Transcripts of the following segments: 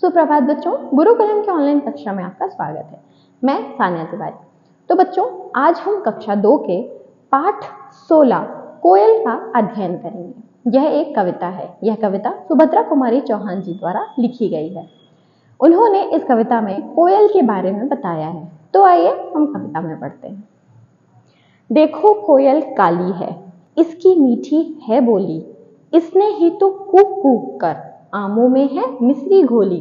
सुप्रभात बच्चों, गुरुकुलम के ऑनलाइन कक्षा में आपका स्वागत है। मैं सानिया तिवारी। तो बच्चों, आज हम कक्षा 2 के पाठ 16 कोयल का अध्ययन करेंगे। यह एक कविता है। यह कविता सुभद्रा कुमारी चौहान जी द्वारा लिखी गई है। उन्होंने इस कविता में कोयल के बारे में बताया है। तो आइए हम कविता में पढ़ते हैं। देखो कोयल काली है, इसकी मीठी है बोली, इसने ही तो कूक कूक कर आमों में है मिश्री घोली।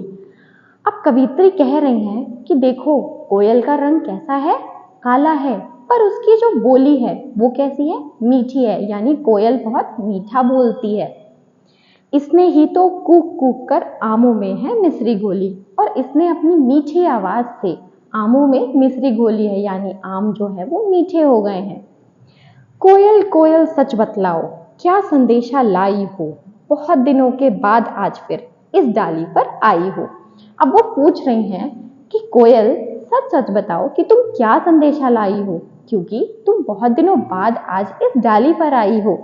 अब कवित्री कह रही हैं कि देखो कोयल का रंग कैसा है, काला है, पर उसकी जो बोली है वो कैसी है, मीठी है। यानी कोयल बहुत मीठा बोलती है। इसने ही तो कूक कूक कर आमों में है मिश्री घोली, और इसने अपनी मीठी आवाज से आमों में मिश्री घोली है, यानी आम जो है वो मीठे हो गए हैं। कोयल कोयल सच बतलाओ, क्या संदेशा लाई हो, बहुत दिनों के बाद आज फिर इस डाली पर आई हो। अब वो पूछ रही हैं कि कोयल सच सच बताओ कि तुम क्या संदेशा लाई हो, क्योंकि तुम बहुत दिनों बाद आज इस डाली पर आई हो।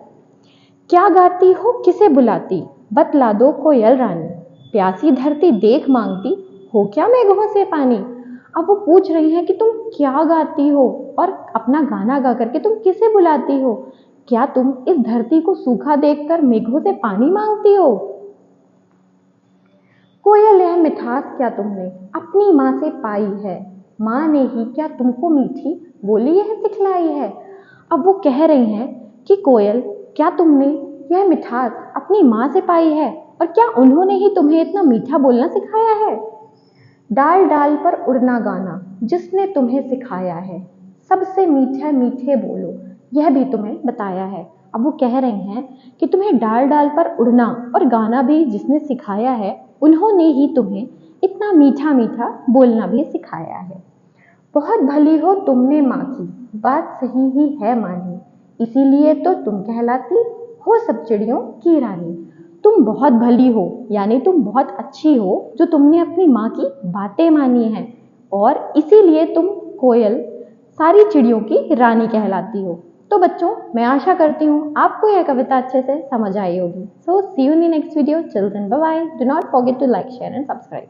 क्या गाती हो, किसे बुलाती, बतला दो कोयल रानी, प्यासी धरती देख मांगती हो क्या मेघों से पानी। अब वो पूछ रही हैं कि तुम क्या गाती हो और अपना गाना गा करके तुम किसे बुलाती हो। क्या तुम इस धरती को सूखा देखकर मेघों से पानी मांगती हो। कोयल यह मिठास क्या तुमने अपनी माँ से पाई है, माँ ने ही क्या तुमको मीठी बोली यह सिखलाई है। अब वो कह रही हैं कि कोयल, क्या तुमने यह मिठास अपनी माँ से पाई है, और क्या उन्होंने ही तुम्हें इतना मीठा बोलना सिखाया है। डाल डाल पर उड़ना गाना जिसने तुम्हें सिखाया है, सबसे मीठे मीठे बोलो यह भी तुम्हें बताया है। अब वो कह रही हैं कि तुम्हें डाल डाल पर उड़ना और गाना भी जिसने सिखाया है, उन्होंने ही तुम्हें इतना मीठा मीठा बोलना भी सिखाया है। बहुत भली हो तुमने माँ की, बात सही ही है मानी, इसीलिए तो तुम कहलाती हो सब चिड़ियों की रानी। तुम बहुत भली हो, यानी तुम बहुत अच्छी हो जो तुमने अपनी माँ की बातें मानी हैं, और इसीलिए तुम कोयल सारी चिड़ियों की रानी कहलाती हो। तो बच्चों, मैं आशा करती हूँ आपको यह कविता अच्छे से समझ आई होगी। So see you in the next video. Till then bye bye. Do not forget to like, share and subscribe.